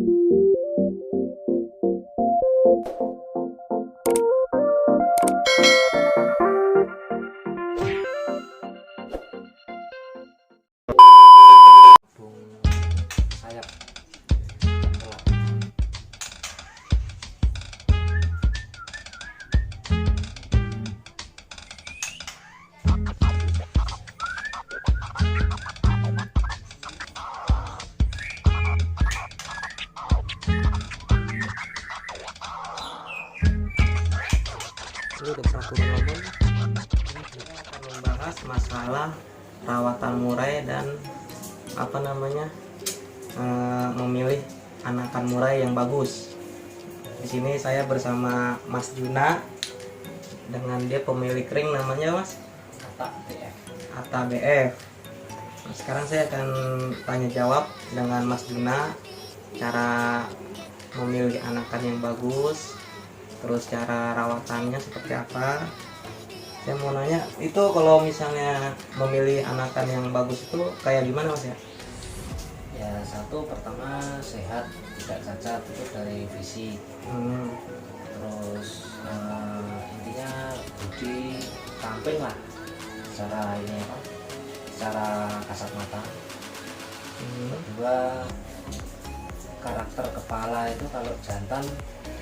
sayap ini udah satu nomor. Ini kita akan membahas masalah perawatan murai dan memilih anakan murai yang bagus. Di sini saya bersama Mas Juna dengan dia pemilik ring, namanya Mas Atta BF. Nah, sekarang saya akan tanya jawab dengan Mas Juna cara memilih anakan yang bagus, terus cara rawatannya seperti apa. Saya mau nanya, itu kalau misalnya memilih anakan yang bagus itu kayak gimana Mas ya? Ya, satu pertama sehat, tidak cacat, itu dari fisik. Terus intinya budi ramping lah secara ini apa, secara kasat mata. Kedua, karakter kepala itu kalau jantan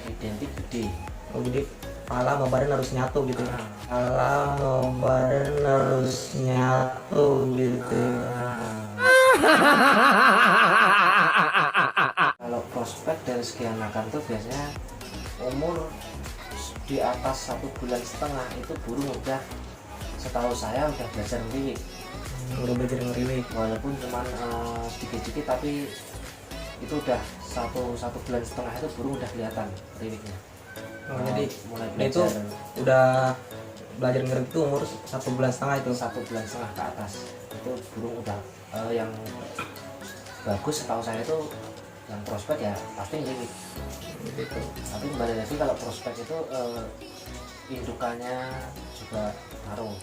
identik gede. Oh, jadi kepala sama badan harus nyatu gitu ya? Kepala sama badan harus nyatu gitu. Kalau prospek dari segi anakan tuh biasanya umur di atas 1,5 bulan itu burung udah, setahu saya udah belajar ngeriwik. Udah belajar ngeriwik Walaupun cuman sedikit-sedikit, tapi itu udah 1,5 bulan itu burung udah kelihatan ngeriwiknya. jadi mulai itu belajar udah belajar ngeriwik itu umur 1,5 bulan itu. 1,5 bulan ke atas itu burung udah yang bagus setahu saya itu yang prospek ya pasti ngeriwik Gitu. tapi kembali lagi kalau prospek itu indukannya juga ngaruh.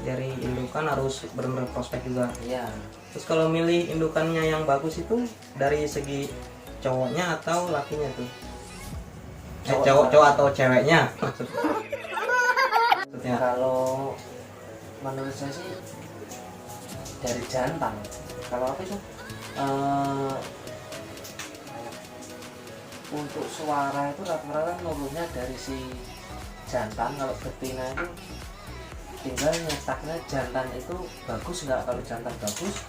Dari indukan harus benar-benar prospek juga. Iya, Terus kalau milih indukannya yang bagus itu dari segi cowoknya atau lakinya tuh? Cowok atau ceweknya maksudnya. kalau menurut saya sih dari jantan. Kalau apa itu untuk suara itu rata-rata nurunnya dari si jantan. Kalau betina itu tinggal nyetaknya jantan itu bagus nggak. Kalau jantan bagus,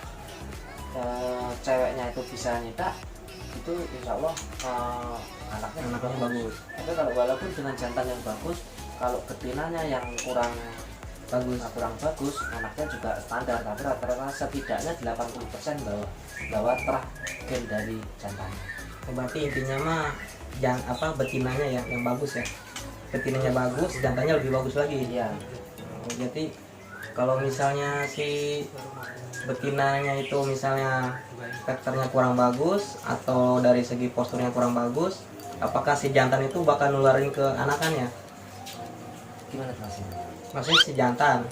ceweknya itu bisa nyetak, itu insya Allah anaknya bagus. Tapi kalau walaupun dengan jantan yang bagus, kalau betinanya yang kurang bagus, anaknya juga standar. Tapi rata-rata setidaknya 80% bawa terah gen dari jantannya. Berarti intinya mah betinanya yang bagus ya. Betinanya bagus, jantannya lebih bagus lagi. Iya. Jadi kalau misalnya si betinanya itu misalnya karakternya kurang bagus atau dari segi posturnya kurang bagus, apakah si jantan itu bakal nularin ke anakannya? Gimana tuh Mas? Maksudnya si jantan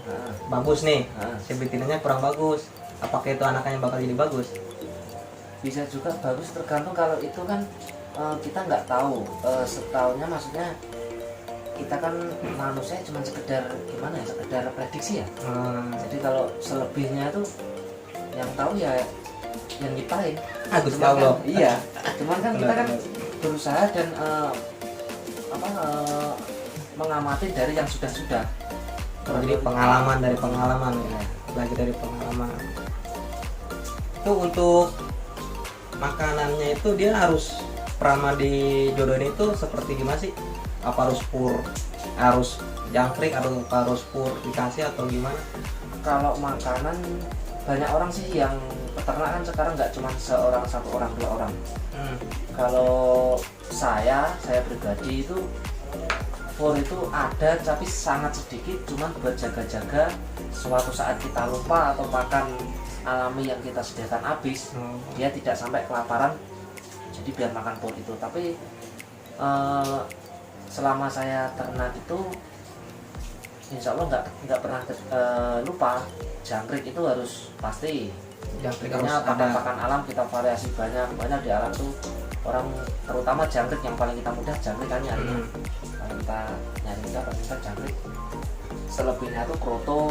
bagus nih, si betinanya kurang bagus, apakah itu anakannya bakal jadi bagus? Bisa juga bagus, tergantung. Kalau itu kan kita nggak tahu. Setahunya maksudnya kita kan manusia cuma sekedar gimana ya, sekedar prediksi ya. Jadi kalau selebihnya itu yang tahu ya yang nyiptain. Gusti Allah. Iya. Cuman kan kita kan berusaha dan mengamati dari yang sudah. Jadi pengalaman dari pengalaman ya, belajar dari pengalaman. Itu untuk makanannya itu dia harus pramadi jodohin itu seperti gimana sih? Apa harus jangkrik atau harus purifikasi atau gimana? Kalau makanan banyak orang sih yang peternakan sekarang nggak cuma satu orang dua orang. Kalau saya pribadi itu fur itu ada tapi sangat sedikit, cuman buat jaga-jaga suatu saat kita lupa atau pakan alami yang kita sediakan habis, dia tidak sampai kelaparan, jadi biar makan fur itu. Tapi selama saya ternak itu insya Allah nggak pernah lupa jangkrik itu harus pasti. Jangkrik Intinya harus ada. pakan alam kita variasi banyak di alam tuh orang terutama jangkrik yang paling kita mudah jangkrik kan nyarinya. Hmm. Kalau kita nyari kita jangkrik. Selebihnya tuh kroto,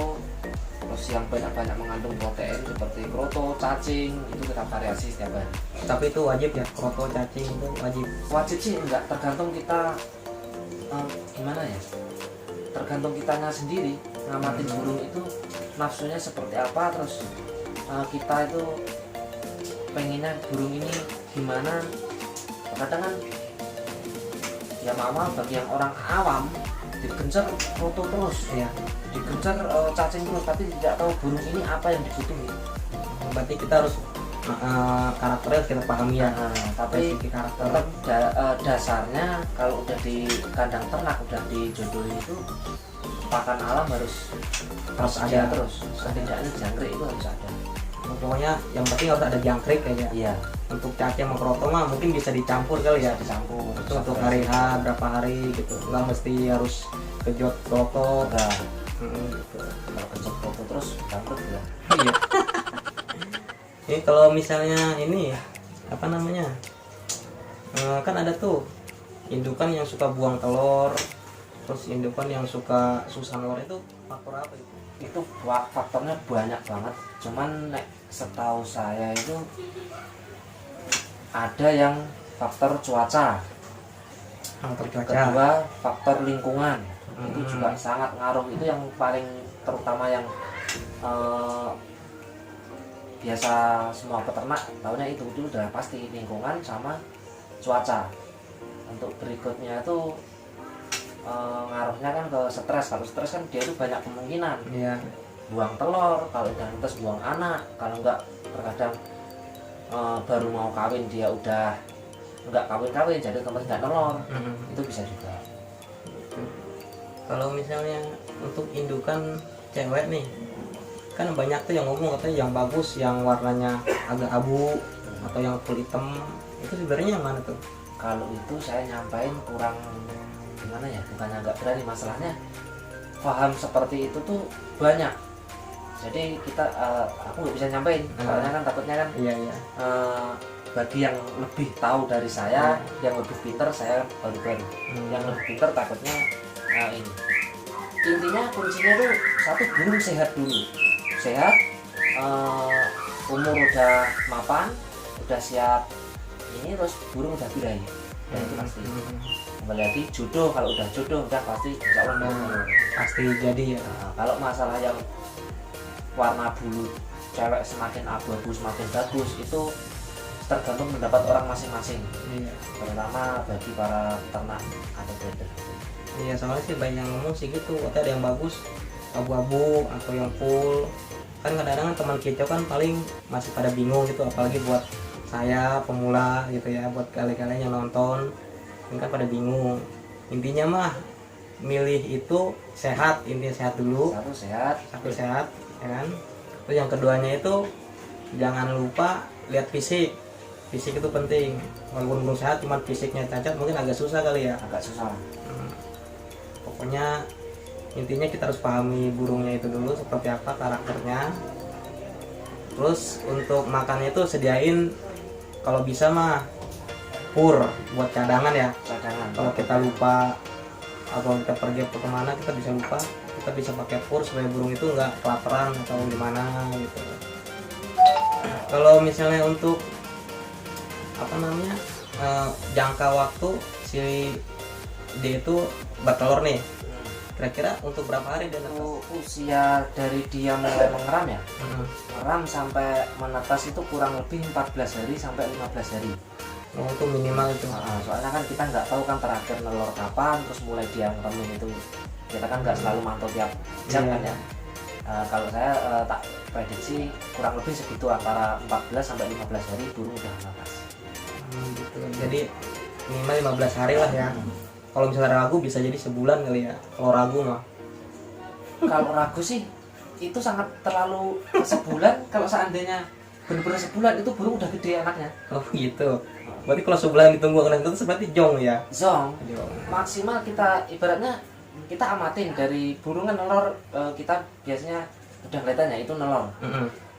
terus yang banyak mengandung protein seperti kroto, cacing, itu kita variasi setiap hari. Tapi itu wajib ya, kroto, cacing itu wajib. Wajib sih enggak, tergantung kita gimana ya, tergantung kitanya sendiri ngamatin burung itu nafsunya seperti apa, terus kita itu pengennya burung ini gimana. Kadang kan ya mama bagi yang orang awam digencar kroto terus Iya. digencar cacing terus, tapi tidak tahu burung ini apa yang dibutuhin. Berarti kita harus karakternya harus kita pahami ya. Nah, tapi Spesifik karakter. tetap dasarnya kalau udah di kandang ternak, udah dijodohin itu pakan alam harus Harus ada. terus. Setidaknya jangkrik itu harus ada. Pokoknya yang penting harus ada jangkrik kayaknya. Iya, Untuk cacing sama kroto mah mungkin bisa dicampur kali ya. dicampur. Itu untuk hari H berapa hari gitu. Nggak mesti harus kejot kroto. Enggak, Gitu. kalau kencet foto terus jangkrik ya. Iya. Ini kalau misalnya ini apa namanya? Kan ada tuh indukan yang suka buang telur, terus indukan yang suka susah telur, itu faktor apa itu? Itu faktornya banyak banget. Cuman setahu saya itu ada yang faktor cuaca, Faktor cuaca. kedua faktor lingkungan. Itu Hmm. juga sangat ngaruh. Itu yang paling terutama yang biasa semua peternak tahunya itu udah pasti lingkungan sama cuaca. Untuk berikutnya itu ngaruhnya kan ke stres. Kalau stres kan dia itu banyak kemungkinan Iya. buang telur, kalau udah netes buang anak, kalau enggak terkadang baru mau kawin dia udah enggak kawin jadi tempat enggak telur, itu bisa juga. Kalau misalnya untuk indukan cewek nih, kan banyak tuh yang ngomong katanya yang bagus yang warnanya agak abu atau yang full hitam, itu sebenarnya yang mana tuh? Kalau itu saya nyampain kurang gimana ya, bukannya nggak berani, masalahnya paham seperti itu tuh banyak. Jadi kita aku nggak bisa nyampein, soalnya kan takutnya kan Iya. bagi yang lebih tahu dari saya, yang lebih pinter saya baru yang lebih pinter takutnya ini. Intinya kuncinya tuh satu, burung sehat dulu, sehat, umur udah mapan, udah siap ini, terus burung udah birahi, dan itu pasti. Kembali lagi jodoh, kalau udah jodoh udah pasti insya Allah telur. Pasti jadi ya. Nah, kalau masalah yang warna bulu cewek semakin abu-abu semakin bagus, itu tergantung pendapat orang masing-masing, Iya. terutama bagi para peternak atau breeder. Iya, soalnya sih banyak yang ngomong sih gitu, katanya ada yang bagus abu-abu atau yang full. Kan kadang-kadang teman kicau kan paling masih pada bingung gitu, apalagi buat saya pemula gitu ya, buat kalian yang nonton ini kan pada bingung. Intinya mah milih itu sehat, intinya sehat dulu, Satu sehat, ya kan. Terus yang keduanya itu jangan lupa lihat fisik itu penting. Walaupun belum sehat, cuman fisiknya cacat mungkin agak susah kali ya. agak susah. Pokoknya intinya kita harus pahami burungnya itu dulu seperti apa karakternya. Terus untuk makannya itu sediain kalau bisa mah pur buat cadangan ya. Cadangan. Kalau kita lupa atau kita pergi ke kemana kita bisa lupa, kita bisa pakai pur supaya burung itu nggak kelaparan atau gimana gitu. Kalau misalnya untuk apa namanya jangka waktu si dia itu bertelur nih, kira-kira untuk berapa hari dia netas? Usia dari dia mulai mengeram ya, Hmm. mengeram sampai menetas itu kurang lebih 14 hari sampai 15 hari. Oh, itu minimal itu. Soalnya kan kita nggak tahu kan terakhir nelor kapan, terus mulai dia ngeremin itu kita kan nggak selalu mantau tiap jam Iya. kan ya. Kalau saya tak prediksi kurang lebih segitu, antara 14 sampai 15 hari burung udah menetas. Gitu. Jadi minimal 15 hari lah ya. Kalau misalnya ragu bisa jadi sebulan kali ya. Kalau ragu mah. Kalau ragu sih itu sangat terlalu sebulan. Kalau seandainya benar-benar sebulan itu burung udah gede anaknya. Oh gitu. Berarti kalau sebulan ditunggu kena itu berarti jong ya. Zong Jong. maksimal kita ibaratnya kita amatin dari burungan nelor, kita biasanya udah kelihatan ya itu nelor.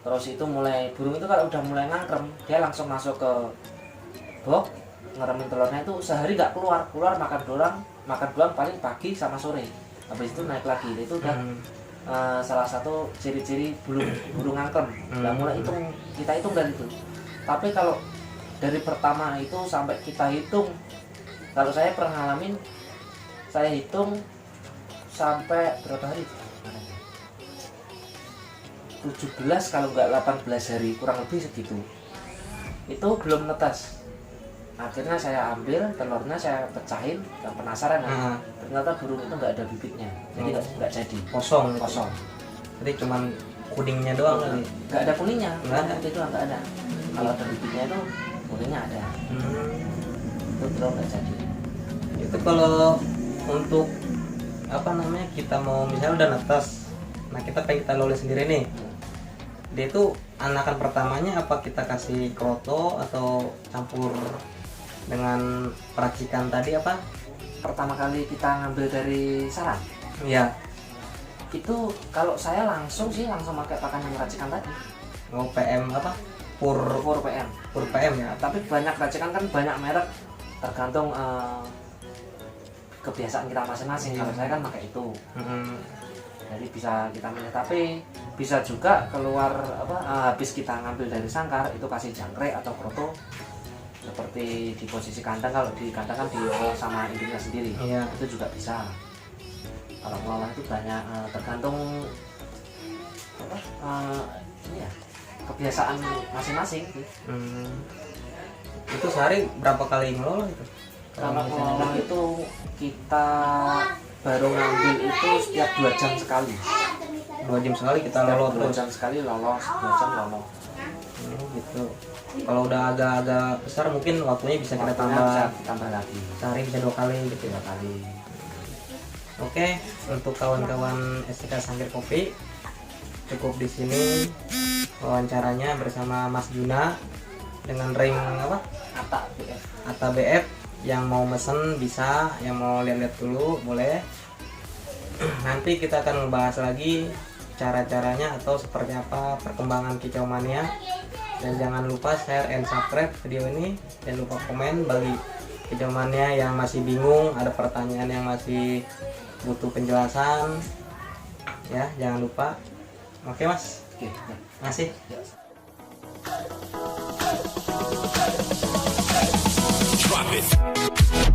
Terus itu mulai burung itu kalau udah mulai ngangkrem dia langsung masuk ke box, ngeremin telurnya itu sehari nggak keluar makan doang paling pagi sama sore, habis itu naik lagi. Itu udah salah satu ciri-ciri burung angklem. Nah mulai kita hitung dari itu. Tapi kalau dari pertama itu sampai kita hitung, kalau saya pernah ngalamin, saya hitung sampai berapa hari? 17 kalau nggak 18 hari, kurang lebih segitu. Itu belum netas. Akhirnya saya ambil telurnya, saya pecahin, dan penasaran kan. Ternyata burung itu nggak ada bibitnya, jadi nggak jadi. Kosong. Jadi cuman kuningnya doang kali. Nggak ada kuningnya, Nggak ada. itu nggak ada. Kalau ada bibitnya itu kuningnya ada. Itu telur nggak jadi. Itu kalau untuk apa namanya, kita mau misalnya udah netas, nah kita pengen kita lolos sendiri nih, dia itu anakan pertamanya apa kita kasih kroto atau campur dengan peracikan tadi apa? Pertama kali kita ngambil dari sarang, Iya. itu kalau saya langsung pakai pakan yang racikan tadi. Mau PM apa? Pur PM. Pur PM ya. Tapi banyak racikan kan, banyak merek, tergantung kebiasaan kita masing-masing. Kalau saya kan pakai itu, jadi bisa kita milih. Tapi bisa juga keluar habis kita ngambil dari sangkar itu kasih jangkrik atau kroto, seperti di posisi kandang. Kalau di kandang kan diolah sama induknya sendiri, itu juga bisa. Kalau mengolah itu banyak, tergantung ini ya, kebiasaan masing-masing. Itu sehari berapa kali ngelola itu? Kalau mengolah itu kita baru ngambil itu setiap 2 jam sekali. 2 jam sekali kita lolos 2 terus. jam sekali lolos, 2 jam lolos. Gitu. Kalau udah agak-agak besar mungkin waktunya bisa kita tambah lagi. Sehari bisa 2 kali gitu. 2 kali. Oke, untuk kawan-kawan STK Sangkir Kopi, cukup di sini wawancaranya bersama Mas Juna dengan ring apa? Ata BF. Yang mau mesen bisa, yang mau lihat-lihat dulu boleh. Nanti kita akan membahas lagi cara-caranya atau seperti apa perkembangan kicau mania. Dan jangan lupa share and subscribe video ini. Jangan lupa komen bagi kicau mania yang masih bingung, ada pertanyaan yang masih butuh penjelasan. Ya, jangan lupa. Oke, Mas. Oke, Makasih. ya. Drop it.